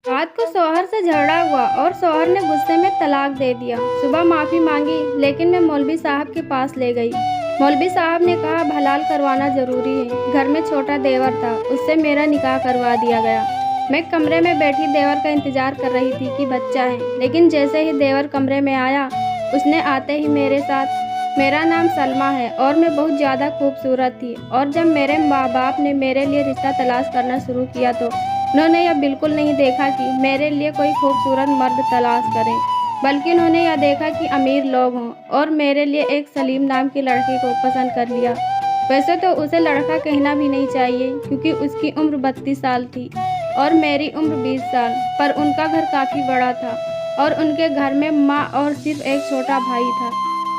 रात को शौहर से झगड़ा हुआ और शौहर ने गुस्से में तलाक दे दिया। सुबह माफ़ी मांगी लेकिन मैं मौलवी साहब के पास ले गई। मौलवी साहब ने कहा हलाल करवाना ज़रूरी है। घर में छोटा देवर था, उससे मेरा निकाह करवा दिया गया। मैं कमरे में बैठी देवर का इंतज़ार कर रही थी कि बच्चा है, लेकिन जैसे ही देवर कमरे में आया उसने आते ही मेरे साथ मेरा नाम सलमा है और मैं बहुत ज़्यादा खूबसूरत थी, और जब मेरे माँ बाप ने मेरे लिए रिश्ता तलाश करना शुरू किया तो उन्होंने यह बिल्कुल नहीं देखा कि मेरे लिए कोई खूबसूरत मर्द तलाश करें, बल्कि उन्होंने यह देखा कि अमीर लोग हों, और मेरे लिए एक सलीम नाम की लड़की को पसंद कर लिया। वैसे तो उसे लड़का कहना भी नहीं चाहिए क्योंकि उसकी उम्र 32 साल थी और मेरी उम्र 20 साल, पर उनका घर काफ़ी बड़ा था और उनके घर में माँ और सिर्फ एक छोटा भाई था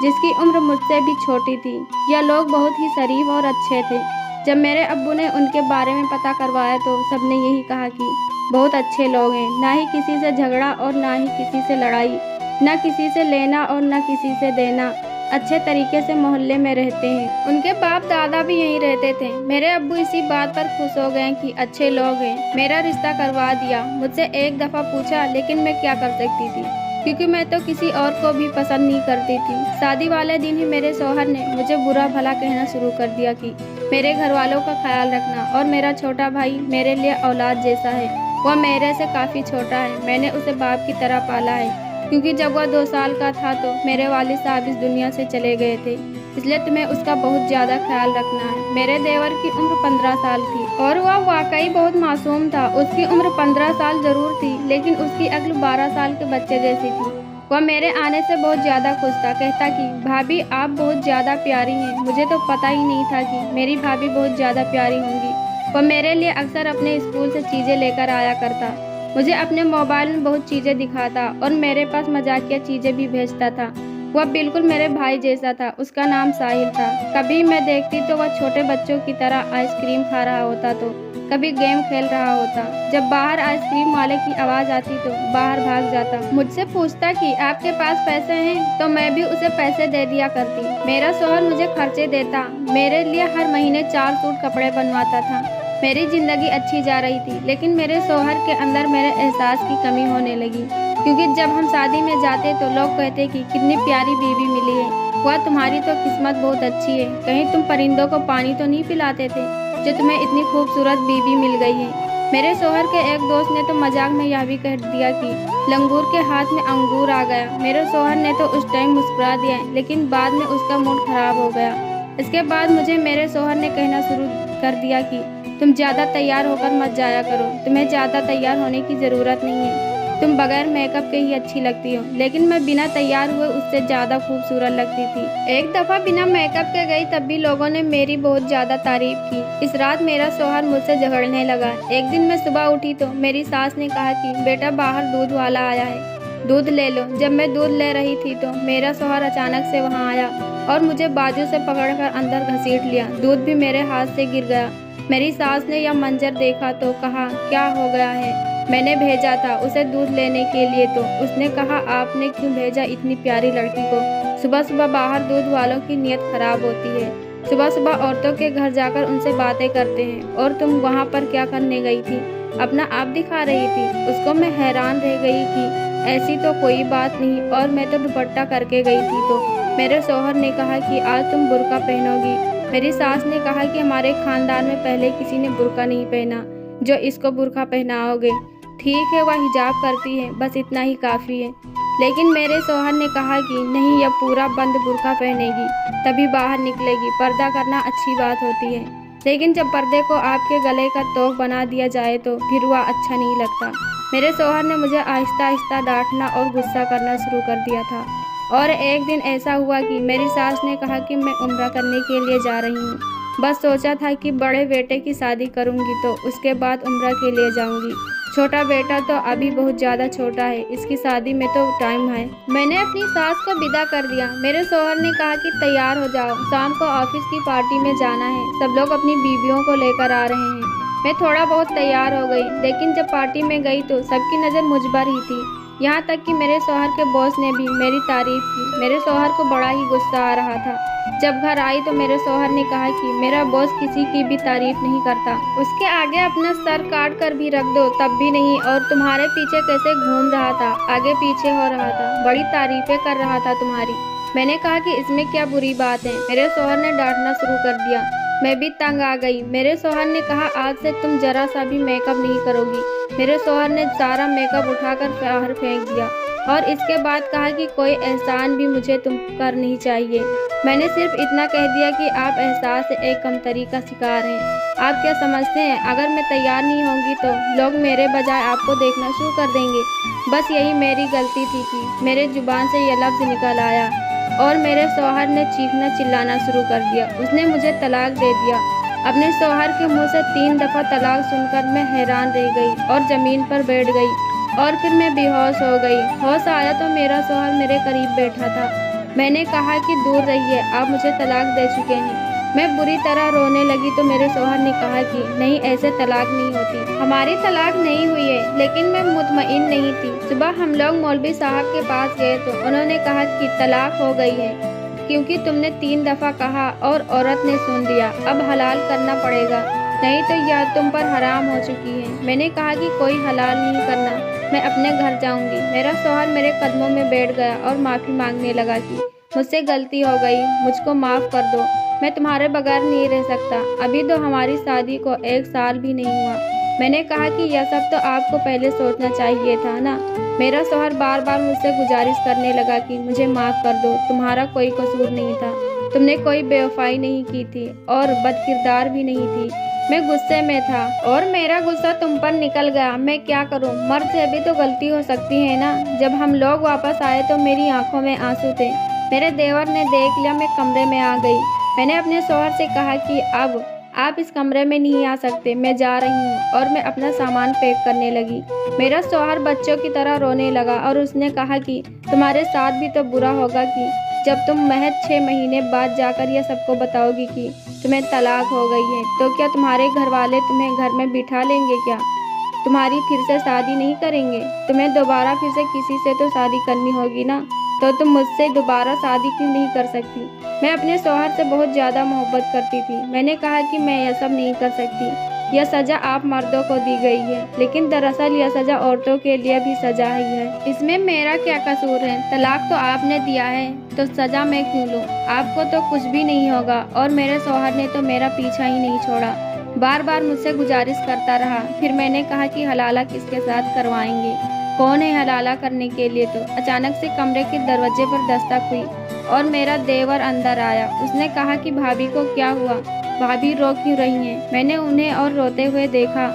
जिसकी उम्र मुझसे भी छोटी थी। यह लोग बहुत ही शरीफ और अच्छे थे। जब मेरे अब्बू ने उनके बारे में पता करवाया तो सबने यही कहा कि बहुत अच्छे लोग हैं, ना ही किसी से झगड़ा और ना ही किसी से लड़ाई, ना किसी से लेना और ना किसी से देना, अच्छे तरीके से मोहल्ले में रहते हैं। उनके बाप दादा भी यहीं रहते थे। मेरे अब्बू इसी बात पर खुश हो गए कि अच्छे लोग हैं। मेरा रिश्ता करवा दिया। मुझसे एक दफ़ा पूछा, लेकिन मैं क्या कर सकती थी क्योंकि मैं तो किसी और को भी पसंद नहीं करती थी। शादी वाले दिन ही मेरे शौहर ने मुझे बुरा भला कहना शुरू कर दिया कि मेरे घर वालों का ख्याल रखना, और मेरा छोटा भाई मेरे लिए औलाद जैसा है। वह मेरे से काफ़ी छोटा है। मैंने उसे बाप की तरह पाला है क्योंकि जब वह 2 साल का था तो मेरे वालिद साहब इस दुनिया से चले गए थे, इसलिए तुम्हें उसका बहुत ज़्यादा ख्याल रखना है। मेरे देवर की उम्र 15 साल थी और वह वाकई बहुत मासूम था। उसकी उम्र 15 साल ज़रूर थी, लेकिन उसकी अक्ल 12 साल के बच्चे जैसी थी। वह मेरे आने से बहुत ज़्यादा खुश था। कहता कि भाभी आप बहुत ज़्यादा प्यारी हैं। मुझे तो पता ही नहीं था कि मेरी भाभी बहुत ज़्यादा प्यारी होंगी। वह मेरे लिए अक्सर अपने स्कूल से चीज़ें लेकर आया करता, मुझे अपने मोबाइल में बहुत चीज़ें दिखाता और मेरे पास मजाकिया चीज़ें भी भेजता था। वह बिल्कुल मेरे भाई जैसा था। उसका नाम साहिल था। कभी मैं देखती तो वह छोटे बच्चों की तरह आइसक्रीम खा रहा होता तो कभी गेम खेल रहा होता। जब बाहर आइसक्रीम वाले की आवाज़ आती तो बाहर भाग जाता। मुझसे पूछता कि आपके पास पैसे हैं, तो मैं भी उसे पैसे दे दिया करती। मेरा शौहर मुझे खर्चे देता, मेरे लिए हर महीने 4 सूट कपड़े बनवाता था। मेरी ज़िंदगी अच्छी जा रही थी, लेकिन मेरे शौहर के अंदर मेरे एहसास की कमी होने लगी क्योंकि जब हम शादी में जाते तो लोग कहते कि कितनी प्यारी बीवी मिली है, वह तुम्हारी तो किस्मत बहुत अच्छी है। कहीं तुम परिंदों को पानी तो नहीं पिलाते थे जो तुम्हें इतनी खूबसूरत बीवी मिल गई है। मेरे शौहर के एक दोस्त ने तो मजाक में यह भी कह दिया कि लंगूर के हाथ में अंगूर आ गया। मेरे शौहर ने तो उस टाइम मुस्कुरा दिया, लेकिन बाद में उसका मूड खराब हो गया। इसके बाद मुझे मेरे शौहर ने कहना शुरू कर दिया कि तुम ज़्यादा तैयार होकर मत जाया करो, तुम्हें ज़्यादा तैयार होने की ज़रूरत नहीं है, तुम बगैर मेकअप के ही अच्छी लगती हो। लेकिन मैं बिना तैयार हुए उससे ज़्यादा खूबसूरत लगती थी। एक दफ़ा बिना मेकअप के गई तब भी लोगों ने मेरी बहुत ज़्यादा तारीफ की। इस रात मेरा शौहर मुझसे झगड़ने लगा। एक दिन मैं सुबह उठी तो मेरी सास ने कहा कि बेटा बाहर दूध वाला आया है, दूध ले लो। जब मैं दूध ले रही थी तो मेरा शौहर अचानक से वहाँ आया और मुझे बाजू से पकड़कर अंदर घसीट लिया। दूध भी मेरे हाथ से गिर गया। मेरी सास ने यह मंजर देखा तो कहा क्या हो गया है। मैंने भेजा था उसे दूध लेने के लिए, तो उसने कहा आपने क्यों भेजा इतनी प्यारी लड़की को। सुबह सुबह बाहर दूध वालों की नीयत खराब होती है। सुबह सुबह औरतों के घर जाकर उनसे बातें करते हैं। और तुम वहाँ पर क्या करने गई थी? अपना आप दिखा रही थी। उसको मैं हैरान रह गई कि ऐसी तो कोई बात नहीं, और मैं तो दुपट्टा करके गई थी। तो मेरे शौहर ने कहा कि आज तुम बुर्का पहनोगी। मेरी सास ने कहा कि हमारे खानदान में पहले किसी ने बुर्का नहीं पहना जो इसको बुर्का पहनाओगे। ठीक है, वह हिजाब करती है, बस इतना ही काफ़ी है। लेकिन मेरे शौहर ने कहा कि नहीं, यह पूरा बंद बुर्का पहनेगी तभी बाहर निकलेगी। पर्दा करना अच्छी बात होती है, लेकिन जब पर्दे को आपके गले का तोक बना दिया जाए तो फिर वह अच्छा नहीं लगता। मेरे शौहर ने मुझे आहिस्ता आहिस्ता डांटना और गुस्सा करना शुरू कर दिया था। और एक दिन ऐसा हुआ कि मेरी सास ने कहा कि मैं उम्रा करने के लिए जा रही हूँ। बस सोचा था कि बड़े बेटे की शादी करूँगी तो उसके बाद उम्रा के लिए जाऊँगी। छोटा बेटा तो अभी बहुत ज़्यादा छोटा है, इसकी शादी में तो टाइम है। मैंने अपनी सास को विदा कर दिया। मेरे शौहर ने कहा कि तैयार हो जाओ, शाम को ऑफिस की पार्टी में जाना है, सब लोग अपनी बीवियों को लेकर आ रहे हैं। मैं थोड़ा बहुत तैयार हो गई, लेकिन जब पार्टी में गई तो सबकी नज़र मुझ पर ही थी। यहाँ तक कि मेरे शौहर के बॉस ने भी मेरी तारीफ की। मेरे शौहर को बड़ा ही गुस्सा आ रहा था। जब घर आई तो मेरे शौहर ने कहा कि मेरा बॉस किसी की भी तारीफ नहीं करता, उसके आगे अपना सर काट कर भी रख दो तब भी नहीं, और तुम्हारे पीछे कैसे घूम रहा था, आगे पीछे हो रहा था, बड़ी तारीफें कर रहा था तुम्हारी। मैंने कहा कि इसमें क्या बुरी बात है। मेरे शौहर ने डांटना शुरू कर दिया। मैं भी तंग आ गई। मेरे शौहर ने कहा आज से तुम जरा सा भी मेकअप नहीं करोगी। मेरे शौहर ने सारा मेकअप उठाकर बाहर फेंक दिया और इसके बाद कहा कि कोई एहसान भी मुझे तुम कर नहीं चाहिए। मैंने सिर्फ इतना कह दिया कि आप एहसास से एक कमतरी का शिकार हैं। आप क्या समझते हैं अगर मैं तैयार नहीं होंगी तो लोग मेरे बजाय आपको देखना शुरू कर देंगे। बस यही मेरी गलती थी कि मेरे जुबान से यह लफ्ज़ निकल आया और मेरे शौहर ने चीखना चिल्लाना शुरू कर दिया। उसने मुझे तलाक दे दिया। अपने शौहर के मुंह से 3 दफ़ा तलाक सुनकर मैं हैरान रह गई और ज़मीन पर बैठ गई और फिर मैं बेहोश हो गई। होश आया तो मेरा शौहर मेरे करीब बैठा था। मैंने कहा कि दूर रहिए, आप मुझे तलाक दे चुके हैं। मैं बुरी तरह रोने लगी तो मेरे शौहर ने कहा कि नहीं, ऐसे तलाक नहीं होती, हमारी तलाक नहीं हुई है। लेकिन मैं मुतमईन नहीं थी। सुबह हम लोग मौलवी साहब के पास गए तो उन्होंने कहा कि तलाक हो गई है क्योंकि तुमने 3 दफ़ा कहा और औरत ने सुन लिया। अब हलाल करना पड़ेगा, नहीं तो यह तुम पर हराम हो चुकी है। मैंने कहा कि कोई हलाल नहीं करना, मैं अपने घर जाऊंगी। मेरा शौहर मेरे कदमों में बैठ गया और माफ़ी मांगने लगा कि मुझसे गलती हो गई, मुझको माफ़ कर दो, मैं तुम्हारे बगैर नहीं रह सकता। अभी तो हमारी शादी को 1 साल भी नहीं हुआ। मैंने कहा कि यह सब तो आपको पहले सोचना चाहिए था ना। मेरा शौहर बार बार मुझसे गुजारिश करने लगा कि मुझे माफ़ कर दो, तुम्हारा कोई कसूर नहीं था, तुमने कोई बेवफाई नहीं की थी और बदकिरदार भी नहीं थी। मैं गुस्से में था और मेरा गुस्सा तुम पर निकल गया। मैं क्या करूं, मर्द से भी तो गलती हो सकती है ना। जब हम लोग वापस आए तो मेरी आंखों में आंसू थे। मेरे देवर ने देख लिया, मैं कमरे में आ गई। मैंने अपने शौहर से कहा कि अब आप इस कमरे में नहीं आ सकते, मैं जा रही हूँ, और मैं अपना सामान पैक करने लगी। मेरा शौहर बच्चों की तरह रोने लगा और उसने कहा कि तुम्हारे साथ भी तो बुरा होगा कि जब तुम महज 6 महीने बाद जाकर यह सबको बताओगी कि तुम्हें तलाक हो गई है, तो क्या तुम्हारे घर वाले तुम्हें घर में बिठा लेंगे? क्या तुम्हारी फिर से शादी नहीं करेंगे? तुम्हें दोबारा फिर से किसी से तो शादी करनी होगी ना, तो तुम मुझसे दोबारा शादी क्यों नहीं कर सकती? मैं अपने शौहर से बहुत ज़्यादा मोहब्बत करती थी। मैंने कहा कि मैं यह सब नहीं कर सकती, यह सज़ा आप मर्दों को दी गई है, लेकिन दरअसल यह सज़ा औरतों के लिए भी सज़ा ही है। इसमें मेरा क्या कसूर है? तलाक तो आपने दिया है तो सज़ा मैं क्यों लूँ? आपको तो कुछ भी नहीं होगा। और मेरे शौहर ने तो मेरा पीछा ही नहीं छोड़ा, बार बार मुझसे गुजारिश करता रहा। फिर मैंने कहा कि हलाला किसके साथ करवाएंगे, कौन है हलाला करने के लिए? तो अचानक से कमरे के दरवाजे पर दस्तक हुई और मेरा देवर अंदर आया। उसने कहा कि भाभी को क्या हुआ, भाभी रो क्यों रही हैं? मैंने उन्हें और रोते हुए देखा।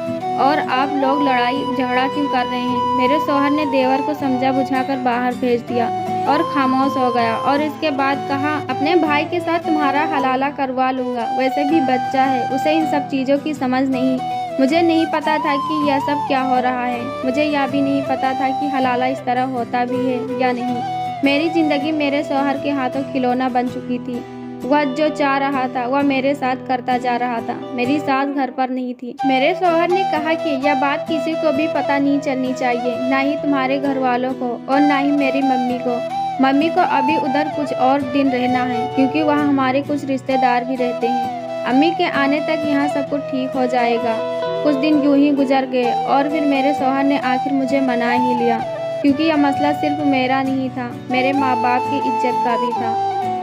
और आप लोग लड़ाई झगड़ा क्यों कर रहे हैं? मेरे शौहर ने देवर को समझा बुझाकर बाहर भेज दिया और खामोश हो गया। और इसके बाद कहा अपने भाई के साथ तुम्हारा हलाला करवा लूँगा, वैसे भी बच्चा है, उसे इन सब चीज़ों की समझ नहीं। मुझे नहीं पता था कि यह सब क्या हो रहा है। मुझे यह भी नहीं पता था कि हलाला इस तरह होता भी है या नहीं। मेरी ज़िंदगी मेरे शौहर के हाथों खिलौना बन चुकी थी। वह जो चाह रहा था वह मेरे साथ करता जा रहा था। मेरी सास घर पर नहीं थी। मेरे शौहर ने कहा कि यह बात किसी को भी पता नहीं चलनी चाहिए, ना ही तुम्हारे घर वालों को और ना ही मेरी मम्मी को। मम्मी को अभी उधर कुछ और दिन रहना है क्योंकि वहाँ हमारे कुछ रिश्तेदार भी रहते हैं। अम्मी के आने तक यहाँ सब कुछ ठीक हो जाएगा। कुछ दिन यूं ही गुजर गए और फिर मेरे शौहर ने आखिर मुझे मना ही लिया क्योंकि यह मसला सिर्फ मेरा नहीं था, मेरे माँ बाप की इज्जत का भी था।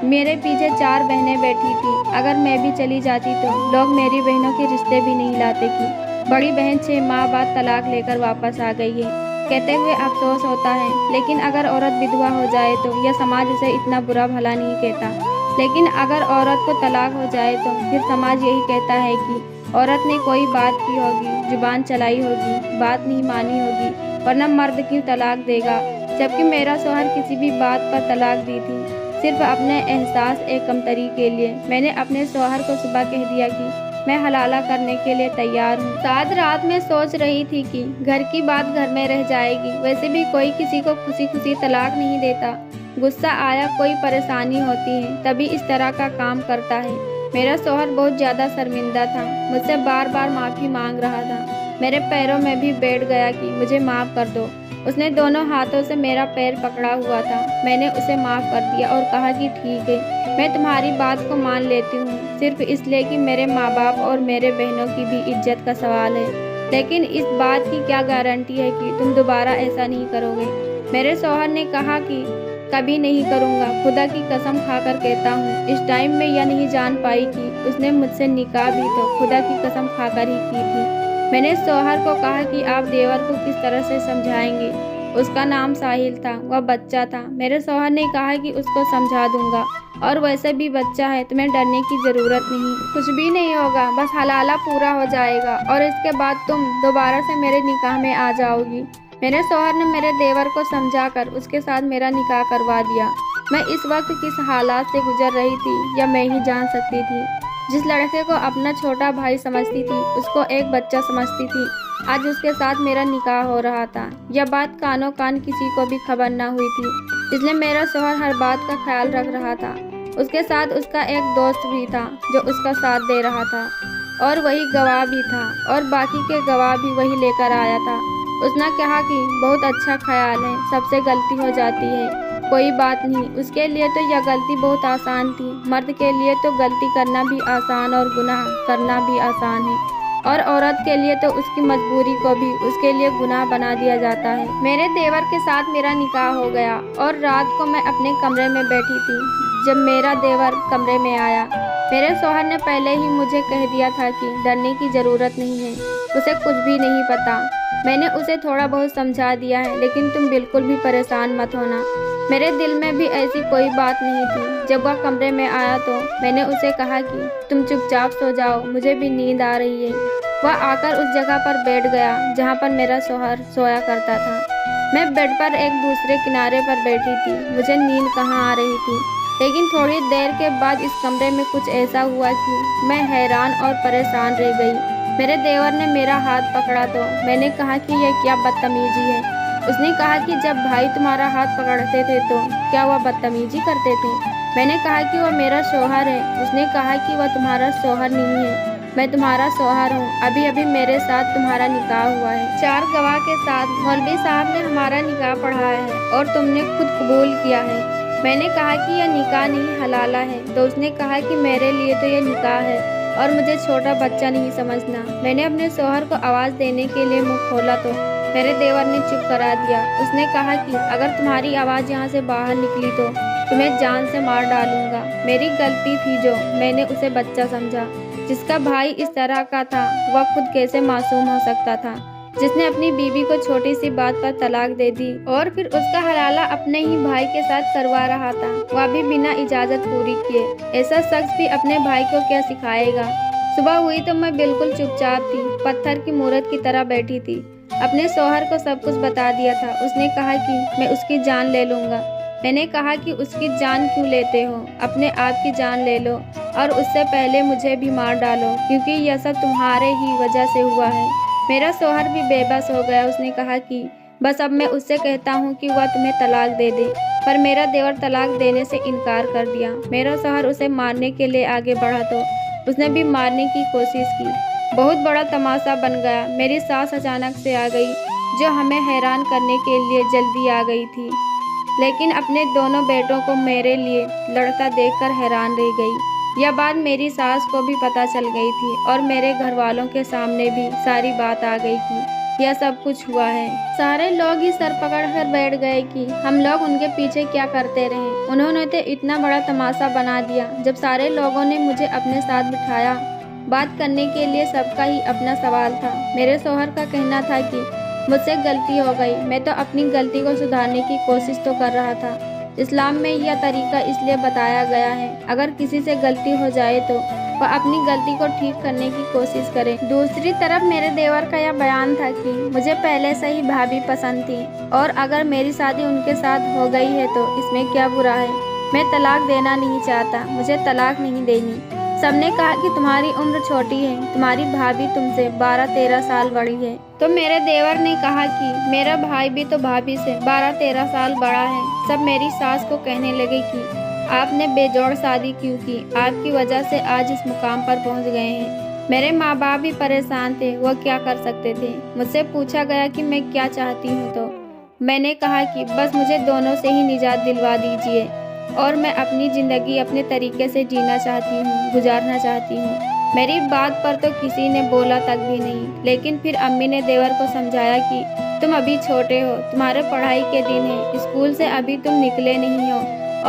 मेरे पीछे 4 बहनें बैठी थी। अगर मैं भी चली जाती तो लोग मेरी बहनों के रिश्ते भी नहीं लाते कि बड़ी बहन 6 माह बाद तलाक लेकर वापस आ गई है। कहते हुए अफसोस होता है, लेकिन अगर औरत विधवा हो जाए तो यह समाज उसे इतना बुरा भला नहीं कहता। लेकिन अगर औरत को तलाक हो जाए तो फिर समाज यही कहता है कि औरत ने कोई बात की होगी, जुबान चलाई होगी, बात नहीं मानी होगी, वरना मर्द क्यों तलाक देगा। जबकि मेरा शौहर किसी भी बात पर तलाक दी थी, सिर्फ अपने एहसास एक कमतरी के लिए। मैंने अपने शौहर को सुबह कह दिया कि मैं हलाला करने के लिए तैयार हूँ। साथ रात में सोच रही थी कि घर की बात घर में रह जाएगी, वैसे भी कोई किसी को खुशी खुशी तलाक नहीं देता। गुस्सा आया, कोई परेशानी होती है तभी इस तरह का काम करता है। मेरा शौहर बहुत ज़्यादा शर्मिंदा था, मुझसे बार बार माफ़ी मांग रहा था। मेरे पैरों में भी बैठ गया कि मुझे माफ़ कर दो। उसने दोनों हाथों से मेरा पैर पकड़ा हुआ था। मैंने उसे माफ़ कर दिया और कहा कि ठीक है, मैं तुम्हारी बात को मान लेती हूँ, सिर्फ इसलिए कि मेरे माँ बाप और मेरे बहनों की भी इज्जत का सवाल है। लेकिन इस बात की क्या गारंटी है कि तुम दोबारा ऐसा नहीं करोगे? मेरे शौहर ने कहा कि कभी नहीं करूँगा, खुदा की कसम खाकर कहता हूँ। इस टाइम में यह नहीं जान पाई कि उसने मुझसे निकाह भी तो खुदा की कसम खाकर ही की थी। मैंने शौहर को कहा कि आप देवर को किस तरह से समझाएंगे। उसका नाम साहिल था, वह बच्चा था। मेरे शौहर ने कहा कि उसको समझा दूंगा, और वैसे भी बच्चा है, तुम्हें डरने की ज़रूरत नहीं, कुछ भी नहीं होगा, बस हलाला पूरा हो जाएगा और इसके बाद तुम दोबारा से मेरे निकाह में आ जाओगी। मेरे शौहर ने मेरे देवर को समझाकर उसके साथ मेरा निकाह करवा दिया। मैं इस वक्त किस हालात से गुजर रही थी यह मैं ही जान सकती थी। जिस लड़के को अपना छोटा भाई समझती थी, उसको एक बच्चा समझती थी, आज उसके साथ मेरा निकाह हो रहा था। यह बात कानों कान किसी को भी खबर न हुई थी, इसलिए मेरा शौहर हर बात का ख्याल रख रहा था। उसके साथ उसका एक दोस्त भी था जो उसका साथ दे रहा था, और वही गवाह भी था, और बाकी के गवाह भी वही लेकर आया था। उसने कहा कि बहुत अच्छा ख्याल है, सबसे गलती हो जाती है, कोई बात नहीं। उसके लिए तो यह गलती बहुत आसान थी। मर्द के लिए तो गलती करना भी आसान और गुनाह करना भी आसान है, और औरत के लिए तो उसकी मजबूरी को भी उसके लिए गुनाह बना दिया जाता है। मेरे देवर के साथ मेरा निकाह हो गया, और रात को मैं अपने कमरे में बैठी थी जब मेरा देवर कमरे में आया। मेरे शौहर ने पहले ही मुझे कह दिया था कि डरने की ज़रूरत नहीं है, उसे कुछ भी नहीं पता। मैंने उसे थोड़ा बहुत समझा दिया है, लेकिन तुम बिल्कुल भी परेशान मत होना। मेरे दिल में भी ऐसी कोई बात नहीं थी। जब वह कमरे में आया तो मैंने उसे कहा कि तुम चुपचाप सो जाओ, मुझे भी नींद आ रही है। वह आकर उस जगह पर बैठ गया जहाँ पर मेरा शौहर सोया करता था। मैं बेड पर एक दूसरे किनारे पर बैठी थी, मुझे नींद कहाँ आ रही थी। लेकिन थोड़ी देर के बाद इस कमरे में कुछ ऐसा हुआ कि मैं हैरान और परेशान रह गई। मेरे देवर ने मेरा हाथ पकड़ा तो मैंने कहा कि यह क्या बदतमीजी है। उसने कहा कि जब भाई तुम्हारा हाथ पकड़ते थे तो क्या वह बदतमीजी करते थे? मैंने कहा कि वह मेरा शौहर है। उसने कहा कि वह तुम्हारा शौहर नहीं है, मैं तुम्हारा शौहर हूँ। अभी अभी मेरे साथ तुम्हारा निकाह हुआ है, 4 गवाह के साथ। मौलवी साहब ने हमारा निकाह पढ़ाया है और तुमने खुद कबूल किया है। मैंने कहा कि यह निकाह नहीं हलाला है, तो उसने कहा कि मेरे लिए तो यह निकाह है और मुझे छोटा बच्चा नहीं समझना। मैंने अपने शौहर को आवाज़ देने के लिए मुँह खोला तो मेरे देवर ने चुप करा दिया। उसने कहा कि अगर तुम्हारी आवाज़ यहाँ से बाहर निकली तो तुम्हें जान से मार डालूंगा। मेरी गलती थी जो मैंने उसे बच्चा समझा। जिसका भाई इस तरह का था वह खुद कैसे मासूम हो सकता था, जिसने अपनी बीवी को छोटी सी बात पर तलाक दे दी और फिर उसका हलाला अपने ही भाई के साथ करवा रहा था, वह भी बिना इजाज़त पूरी किए। ऐसा शख्स भी अपने भाई को क्या सिखाएगा। सुबह हुई तो मैं बिल्कुल चुपचाप थी, पत्थर की मूरत की तरह बैठी थी। अपने शौहर को सब कुछ बता दिया था। उसने कहा कि मैं उसकी जान ले लूँगा। मैंने कहा कि उसकी जान क्यों लेते हो, अपने आप की जान ले लो और उससे पहले मुझे भी मार डालो, क्योंकि यह सब तुम्हारे ही वजह से हुआ है। मेरा शौहर भी बेबस हो गया। उसने कहा कि बस अब मैं उससे कहता हूँ कि वह तुम्हें तलाक दे दे, पर मेरा देवर तलाक देने से इनकार कर दिया। मेरा शौहर उसे मारने के लिए आगे बढ़ा तो उसने भी मारने की कोशिश की। बहुत बड़ा तमाशा बन गया। मेरी सास अचानक से आ गई, जो हमें हैरान करने के लिए जल्दी आ गई थी, लेकिन अपने दोनों बेटों को मेरे लिए लड़ता देखकर हैरान रह गई। यह बात मेरी सास को भी पता चल गई थी और मेरे घर वालों के सामने भी सारी बात आ गई कि यह सब कुछ हुआ है। सारे लोग ही सर पकड़ कर बैठ गए कि हम लोग उनके पीछे क्या करते रहे। उन्होंने तो इतना बड़ा तमाशा बना दिया। जब सारे लोगों ने मुझे अपने साथ बिठाया, बात करने के लिए सबका ही अपना सवाल था। मेरे शौहर का कहना था कि मुझसे गलती हो गई, मैं तो अपनी गलती को सुधारने की कोशिश तो कर रहा था। इस्लाम में यह तरीका इसलिए बताया गया है, अगर किसी से गलती हो जाए तो वह अपनी गलती को ठीक करने की कोशिश करे। दूसरी तरफ मेरे देवर का यह बयान था कि मुझे पहले से ही भाभी पसंद थी और अगर मेरी शादी उनके साथ हो गई है तो इसमें क्या बुरा है। मैं तलाक देना नहीं चाहता, मुझे तलाक नहीं देनी। सबने कहा कि तुम्हारी उम्र छोटी है, तुम्हारी भाभी तुमसे 12-13 साल बड़ी है। तो मेरे देवर ने कहा कि मेरा भाई भी तो भाभी से 12-13 साल बड़ा है। सब मेरी सास को कहने लगे कि आपने बेजोड़ शादी क्यों की, आपकी वजह से आज इस मुकाम पर पहुंच गए हैं। मेरे माँ बाप भी परेशान थे, वो क्या कर सकते थे। मुझसे पूछा गया कि मैं क्या चाहती हूँ, तो मैंने कहा कि बस मुझे दोनों से ही निजात दिलवा दीजिए और मैं अपनी ज़िंदगी अपने तरीके से जीना चाहती हूँ, गुजारना चाहती हूँ। मेरी बात पर तो किसी ने बोला तक भी नहीं, लेकिन फिर अम्मी ने देवर को समझाया कि तुम अभी छोटे हो, तुम्हारे पढ़ाई के दिन हैं, स्कूल से अभी तुम निकले नहीं हो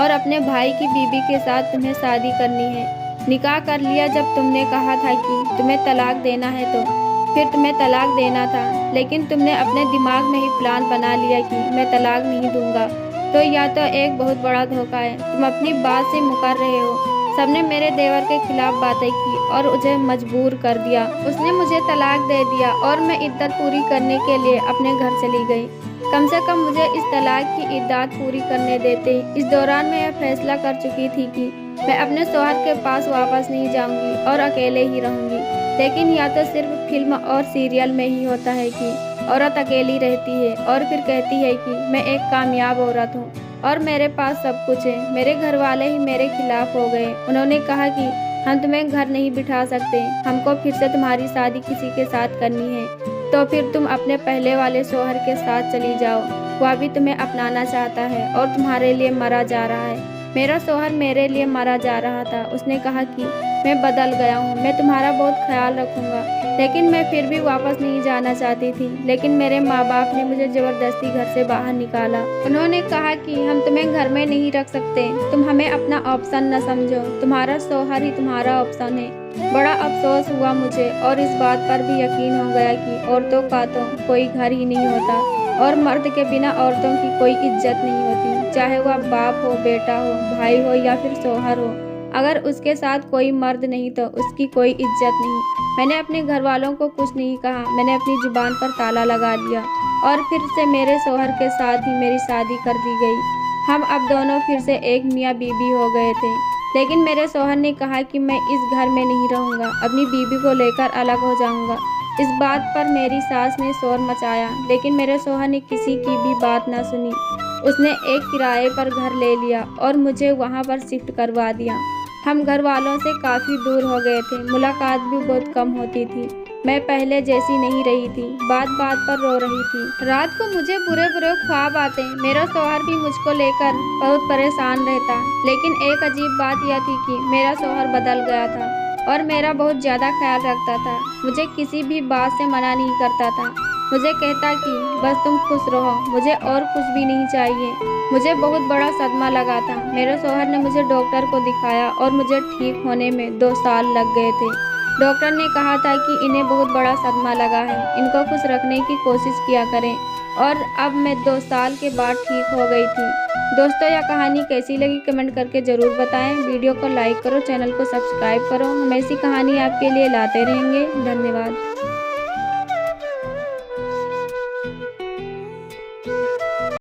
और अपने भाई की बीबी के साथ तुम्हें शादी करनी है। निकाह कर लिया जब तुमने कहा था कि तुम्हें तलाक देना है, तो फिर तुम्हें तलाक देना था, लेकिन तुमने अपने दिमाग में ही प्लान बना लिया कि मैं तलाक नहीं दूंगा। तो यह तो एक बहुत बड़ा धोखा है, तुम अपनी बात से मुकर रहे हो। सबने मेरे देवर के खिलाफ बातें की और मुझे मजबूर कर दिया। उसने मुझे तलाक दे दिया और मैं इद्दत पूरी करने के लिए अपने घर चली गई। कम से कम मुझे इस तलाक की इद्दत पूरी करने देते। इस दौरान मैं यह फैसला कर चुकी थी कि मैं अपने शौहर के पास वापस नहीं जाऊंगी और अकेले ही रहूंगी। लेकिन यह तो सिर्फ फिल्म और सीरियल में ही होता है कि औरत अकेली रहती है और फिर कहती है कि मैं एक कामयाब औरत हूँ और मेरे पास सब कुछ है। मेरे घर वाले ही मेरे खिलाफ हो गए। उन्होंने कहा कि हम तुम्हें घर नहीं बिठा सकते, हमको फिर से तुम्हारी शादी किसी के साथ करनी है, तो फिर तुम अपने पहले वाले शौहर के साथ चली जाओ। वह भी तुम्हें अपनाना चाहता है और तुम्हारे लिए मरा जा रहा है। मेरा शौहर मेरे लिए मरा जा रहा था। उसने कहा कि मैं बदल गया हूँ, मैं तुम्हारा बहुत ख्याल रखूँगा, लेकिन मैं फिर भी वापस नहीं जाना चाहती थी। लेकिन मेरे माँ बाप ने मुझे ज़बरदस्ती घर से बाहर निकाला। उन्होंने कहा कि हम तुम्हें घर में नहीं रख सकते, तुम हमें अपना ऑप्शन न समझो, तुम्हारा शौहर ही तुम्हारा ऑप्शन है। बड़ा अफसोस हुआ मुझे और इस बात पर भी यकीन हो गया कि औरतों का तो कोई घर ही नहीं होता और मर्द के बिना औरतों की कोई इज्जत नहीं होती, चाहे वह बाप हो, बेटा हो, भाई हो या फिर शौहर हो। अगर उसके साथ कोई मर्द नहीं तो उसकी कोई इज्जत नहीं। मैंने अपने घर वालों को कुछ नहीं कहा, मैंने अपनी जुबान पर ताला लगा लिया और फिर से मेरे शौहर के साथ ही मेरी शादी कर दी गई। हम अब दोनों फिर से एक मियाँ बीबी हो गए थे। लेकिन मेरे शौहर ने कहा कि मैं इस घर में नहीं रहूँगा, अपनी बीबी को लेकर अलग हो जाऊँगा। इस बात पर मेरी सास ने शोर मचाया, लेकिन मेरे शौहर ने किसी की भी बात ना सुनी। उसने एक किराए पर घर ले लिया और मुझे वहाँ पर शिफ्ट करवा दिया। हम घर वालों से काफ़ी दूर हो गए थे, मुलाकात भी बहुत कम होती थी। मैं पहले जैसी नहीं रही थी, बात बात पर रो रही थी। रात को मुझे बुरे बुरे ख्वाब आते। मेरा शौहर भी मुझको लेकर बहुत परेशान रहता। लेकिन एक अजीब बात यह थी कि मेरा शौहर बदल गया था और मेरा बहुत ज़्यादा ख्याल रखता था। मुझे किसी भी बात से मना नहीं करता था। मुझे कहता कि बस तुम खुश रहो, मुझे और कुछ भी नहीं चाहिए। मुझे बहुत बड़ा सदमा लगा था। मेरे शौहर ने मुझे डॉक्टर को दिखाया और मुझे ठीक होने में 2 साल लग गए थे। डॉक्टर ने कहा था कि इन्हें बहुत बड़ा सदमा लगा है, इनको खुश रखने की कोशिश किया करें। और अब मैं 2 साल के बाद ठीक हो गई थी। दोस्तों, यह कहानी कैसी लगी कमेंट करके ज़रूर बताएं। वीडियो को लाइक करो, चैनल को सब्सक्राइब करो। हम ऐसी कहानी आपके लिए लाते रहेंगे। धन्यवाद।